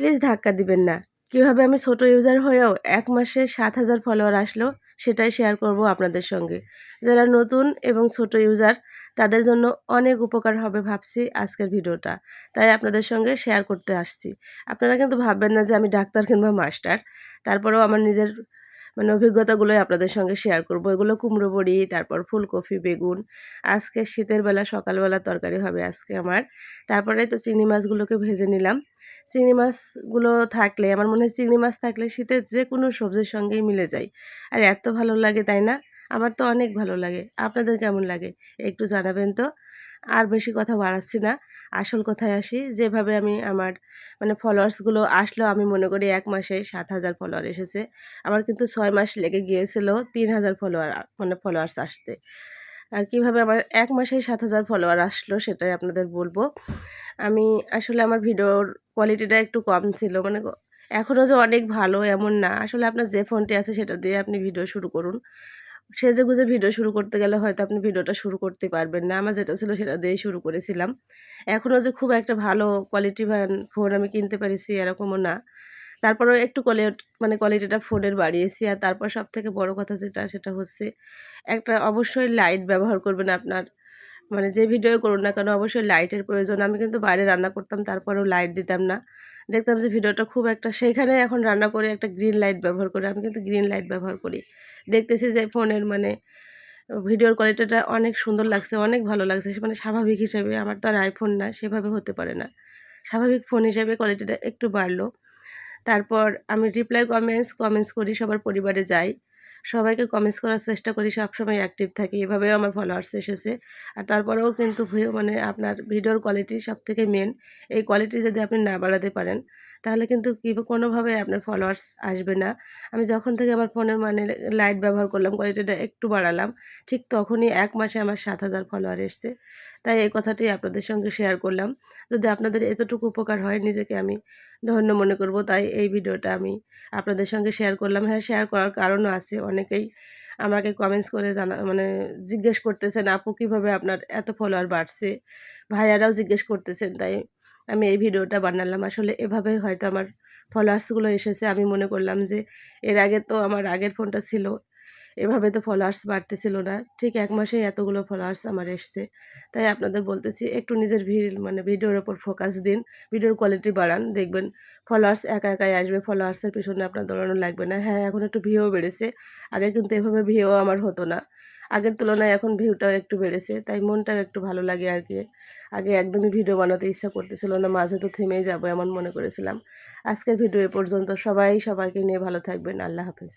Please ধাক্কা দিবেন না। কিভাবে আমি ছোট ইউজার হয়েও ১ মাসে ৭,০০০ ফলোয়ার আসলো সেটাই শেয়ার করব আপনাদের সঙ্গে। যারা নতুন এবং ছোট ইউজার তাদের জন্য অনেক উপকার হবে ভাবছি আজকের ভিডিওটা। তাই আপনাদের সঙ্গে শেয়ার করতে আসছি। আপনারা কিন্তু ভাববেন না যে আমি ডাক্তার কিংবা মাস্টার। তারপরেও আমার নিজের অভিজ্ঞতাগুলোই আপনাদের সঙ্গে শেয়ার করব। এগুলো কুমড়ো বড়ি, তারপর ফুলকপি, বেগুন। আজকে শীতের বেলা সকালবেলা তরকারি হবে আজকে আমার। তারপরে তো চিংড়ি মাছগুলোকে ভেজে নিলাম। চিংড়ি মাছগুলো থাকলে আমার মনে হয় চিংড়ি মাছ থাকলে শীতের যেকোনো সবজির সঙ্গেই মিলে যায়। আর এত ভালো লাগে তাই না? আমার তো অনেক ভালো লাগে। আপনাদের কেমন লাগে? একটু জানাবেন তো। আর বেশি কথা বাড়াচ্ছি না। আসল কথায় আসি। যেভাবে আমি আমার ফলোয়ার্সগুলো আসলো আমি মনে করি ১ মাসেই ৭,০০০ ফলোয়ার এসেছে। আমার কিন্তু ৬ মাস লেগে গিয়েছিল ৩,০০০ ফলোয়ার্স আসতে। আর কিভাবে আমার ১ মাসেই ৭,০০০ ফলোয়ার আসলো সেটাই আপনাদের বলব। আমি আসলে আমার ভিডিওর কোয়ালিটিটা একটু কম ছিল। এখনও যে অনেক ভালো এমন না। আসলে আপনার যে ফোনটি আছে সেটা দিয়ে আপনি ভিডিও শুরু করুন। সেজেগুজে ভিডিও শুরু করতে গেলে হয়তো আপনি ভিডিওটা শুরু করতে পারবেন না। আমার যেটা ছিল সেটা দিয়েই শুরু করেছিলাম। এখনও যে খুব একটা ভালো কোয়ালিটিবান ফোন আমি কিনতে পেরেছি এরকমও না। তারপরেও একটু কোয়ালিটিটা ফোনের বাড়িয়েছি। আর তারপর সবথেকে বড় কথা যেটা সেটা হচ্ছে একটা অবশ্যই লাইট ব্যবহার করবেন আপনার যে ভিডিও করুন না কেন অবশ্যই লাইটের প্রয়োজন। আমি কিন্তু বাইরে রান্না করতাম তারপরেও লাইট দিতাম না। দেখতাম যে ভিডিওটা খুব একটা সেখানে এখন রান্না করে একটা গ্রিন লাইট ব্যবহার করি। আমি কিন্তু গ্রিন লাইট ব্যবহার করি। দেখতেছি যে ফোনের ভিডিওর কোয়ালিটিটা অনেক সুন্দর লাগছে, অনেক ভালো লাগছে। স্বাভাবিক হিসেবে আমার তো আর iPhone না, সেভাবে হতে পারে না। স্বাভাবিক ফোন হিসেবে কোয়ালিটিটা একটু বাড়লো। তারপর আমি রিপ্লাই কমেন্টস করি, সবার পরিবারে যাই। সবাইকে কমেন্টস করার চেষ্টা করি, সবসময় অ্যাক্টিভ থাকি। এভাবেও আমার ফলোয়ার্স এসেছে। আর তারপরেও কিন্তু আপনার ভিডিওর কোয়ালিটি সবথেকে মেইন। এই কোয়ালিটি যদি আপনি না বাড়াতে পারেন, তাহলে কিন্তু কোনোভাবে আপনার ফলোয়ার্স আসবে না। আমি যখন থেকে আমার ফোনের লাইট ব্যবহার করলাম, কোয়ালিটিটা একটু বাড়ালাম, ঠিক তখনই ১ মাসে আমার ৭,০০০ ফলোয়ার এসছে। তাই এই কথাটি আপনাদের সঙ্গে শেয়ার করলাম। যদি আপনাদের এতটুকু উপকার হয় নিজেকে আমি ধন্য মনে করব। তাই এই ভিডিওটা আমি আপনাদের সঙ্গে শেয়ার করলাম। হ্যাঁ, শেয়ার করার কারণও আছে। অনেকেই আমাকে কমেন্টস করে জিজ্ঞেস করতেছেন, "আপু কিভাবে আপনার এত ফলোয়ার বাড়ছে?" ভাইয়ারাও জিজ্ঞেস করতেছেন। তাই আমি এই ভিডিওটা বানালাম। আসলে এভাবেই হয়তো আমার ফলোয়ার্সগুলো এসেছে। আমি মনে করলাম যে এর আগে তো আমার আগের ফোনটা ছিল। এভাবে তো ফলোয়ার্স বাড়তেছিল না। ঠিক ১ মাসেই এতগুলো ফলোয়ার্স আমার এসছে। তাই আপনাদের বলতেছি একটু নিজের ভিডিওর উপর ফোকাস দিন। ভিডিওর কোয়ালিটি বাড়ান। দেখবেন ফলোয়ার্স একাই আসবে। ফলোয়ার্সের পিছনে আপনার দৌড়ানো লাগবে না। হ্যাঁ, এখন একটু ভিউও বেড়েছে। আগে কিন্তু এভাবে ভিউ আমার হতো না। আগের তুলনায় এখন ভিউটাও একটু বেড়েছে। তাই মনটাও একটু ভালো লাগে আরকি। আগে একদমই ভিডিও বানাতে ইচ্ছা করতেছিল না। মাঝে তো থেমেই যাবো এমন মনে করেছিলাম। আজকের ভিডিও এ পর্যন্ত। সবাই সবাইকে নিয়ে ভালো থাকবেন। আল্লাহ হাফেজ।